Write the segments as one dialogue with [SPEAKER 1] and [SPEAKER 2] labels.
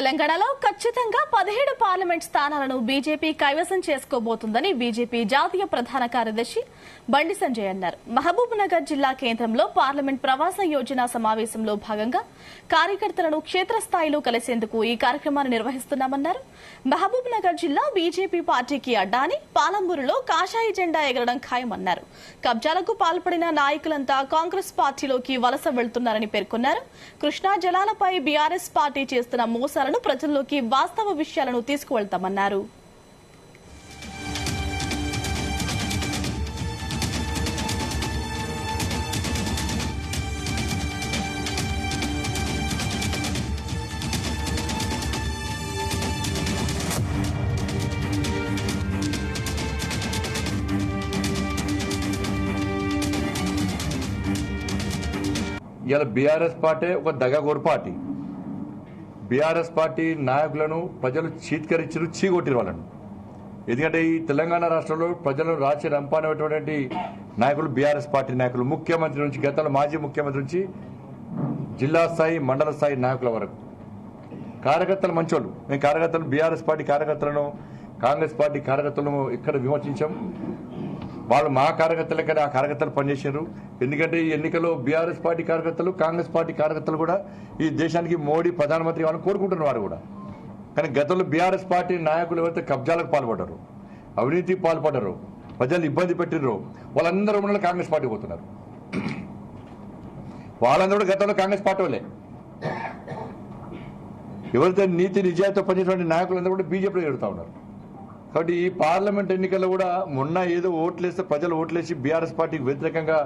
[SPEAKER 1] తెలంగాణలో ఖచ్చితంగా 17 పార్లమెంట్ స్థానాలను బీజేపీ కైవసం చేసుకోబోతుందని బీజేపీ జాతీయ ప్రధాన కార్యదర్శి బండి సంజయ్ అన్నారు. మహబూబ్ నగర్ జిల్లా కేంద్రంలో పార్లమెంట్ ప్రవాస యోజన సమావేశంలో భాగంగా కార్యకర్తలను క్షేత్రస్థాయిలో కలిసేందుకు ఈ కార్యక్రమాన్ని నిర్వహిస్తున్నామన్నారు. మహబూబ్ నగర్ జిల్లా బీజేపీ పార్టీకి అడ్డాని పాలంబూరులో కాషాయ జెండా ఎగరడం ఖాయమన్నారు. కబ్జాలకు పాల్పడిన నాయకులంతా కాంగ్రెస్ పార్టీలోకి వలస వెళ్తున్నారని పేర్కొన్నారు. కృష్ణా జలాలపై బీఆర్ఎస్ పార్టీ చేస్తున్న మోసాలను ప్రజల్లోకి వాస్తవ విషయాలను తీసుకువెళ్తామన్నారు.
[SPEAKER 2] ఇలా బీఆర్ఎస్ పార్టీ ఒక దగాగోరు పార్టీ. బీఆర్ఎస్ పార్టీ నాయకులను ప్రజలు చీత్కరించారు, చీగొట్టిరు వాళ్ళను. ఎందుకంటే ఈ తెలంగాణ రాష్ట్రంలో ప్రజలను రాచి రంపానటువంటి నాయకులు బీఆర్ఎస్ పార్టీ నాయకులు, ముఖ్యమంత్రి నుంచి గతంలో మాజీ ముఖ్యమంత్రి నుంచి జిల్లా స్థాయి మండల స్థాయి నాయకుల వరకు. కార్యకర్తలు మంచోళ్ళు. మేము కార్యకర్తలు బీఆర్ఎస్ పార్టీ కార్యకర్తలను కాంగ్రెస్ పార్టీ కార్యకర్తలను ఇక్కడ విమర్శించాం. వాళ్ళు మా కార్యకర్తలకనే ఆ కార్యకర్తలు పనిచేశారు. ఎందుకంటే ఈ ఎన్నికల్లో బీఆర్ఎస్ పార్టీ కార్యకర్తలు కాంగ్రెస్ పార్టీ కార్యకర్తలు కూడా ఈ దేశానికి మోడీ ప్రధానమంత్రి కావాలని కోరుకుంటున్నారు వారు కూడా. కానీ గతంలో బీఆర్ఎస్ పార్టీ నాయకులు ఎవరైతే కబ్జాలకు పాల్పడ్డారు, అవినీతికి పాల్పడ్డారు, ప్రజలు ఇబ్బంది పెట్టిర్రో వాళ్ళందరూ ఉన్న కాంగ్రెస్ పార్టీ పోతున్నారు. వాళ్ళందరూ గతంలో కాంగ్రెస్ పార్టీ వాళ్ళే. ఎవరైతే నీతి నిజాయితీతో పనిచేటువంటి నాయకులందరూ కూడా బీజేపీలో చేరుతా ఉన్నారు. కాబట్టి ఈ పార్లమెంట్ ఎన్నికల్లో కూడా మొన్న ఏదో ఓట్లేస్తే ప్రజలు ఓట్లేసి బీఆర్ఎస్ పార్టీకి వ్యతిరేకంగా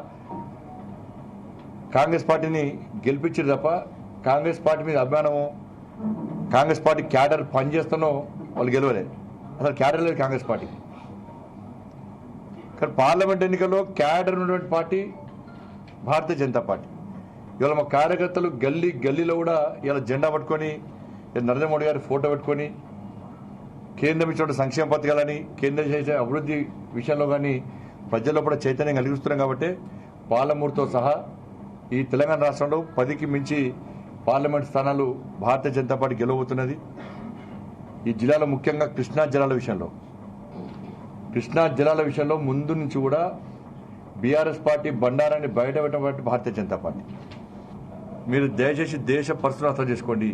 [SPEAKER 2] కాంగ్రెస్ పార్టీని గెలిపించారు తప్ప కాంగ్రెస్ పార్టీ మీద అభిమానము, కాంగ్రెస్ పార్టీ క్యాడర్ పనిచేస్తానో వాళ్ళు గెలవలేదు. అసలు క్యాడర్ లేదు కాంగ్రెస్ పార్టీకి. కానీ పార్లమెంట్ ఎన్నికల్లో క్యాడర్ ఉన్నటువంటి పార్టీ భారతీయ జనతా పార్టీ. ఇవాళ మా కార్యకర్తలు గల్లీలో కూడా ఇలా జెండా పట్టుకొని నరేంద్ర మోడీ గారి ఫోటో పెట్టుకొని కేంద్రం ఇచ్చిన సంక్షేమ పథకాలని కేంద్రం చేసే అభివృద్ధి విషయంలో కానీ ప్రజల్లో కూడా చైతన్యం కలిగిస్తున్నాం. కాబట్టి పాలమూరుతో సహా ఈ తెలంగాణ రాష్ట్రంలో 10కి మించి పార్లమెంట్ స్థానాలు భారతీయ జనతా పార్టీ గెలవబోతున్నది. ఈ జిల్లాలో ముఖ్యంగా కృష్ణా జలాల విషయంలో ముందు నుంచి కూడా BRS party బండారాన్ని బయటపెట్టినటువంటి Bharatiya Janata party. మీరు దయచేసి దేశ పరిస్థితులు అర్థం చేసుకోండి.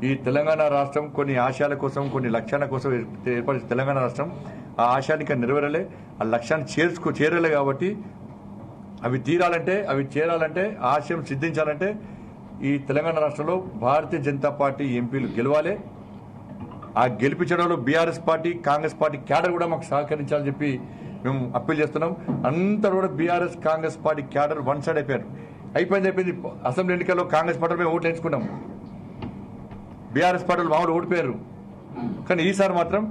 [SPEAKER 2] ఈ తెలంగాణ రాష్ట్రం కొన్ని ఆశయాల కోసం, కొన్ని లక్ష్యాల కోసం ఏర్పడిన తెలంగాణ రాష్ట్రం ఆ ఆశయానికి నెరవేరలే, ఆ లక్ష్యాన్ని చేరలే. కాబట్టి అవి చేరాలంటే ఆశయం సిద్ధించాలంటే ఈ తెలంగాణ రాష్ట్రంలో భారతీయ జనతా పార్టీ ఎంపీలు గెలవాలి. ఆ గెలిపించడంలో BRS party Congress party cadre కూడా మాకు సహకరించాలని చెప్పి మేము అప్పీల్ చేస్తున్నాం. అంతా కూడా BRS Congress party cadre one side అయిపోయింది. అసెంబ్లీ ఎన్నికల్లో కాంగ్రెస్ పార్టీ మేము ఓట్లు ఎంచుకున్నాం, బీఆర్ఎస్ పార్టీలు మామూలు ఓడిపోయారు. కానీ ఈసారి మాత్రం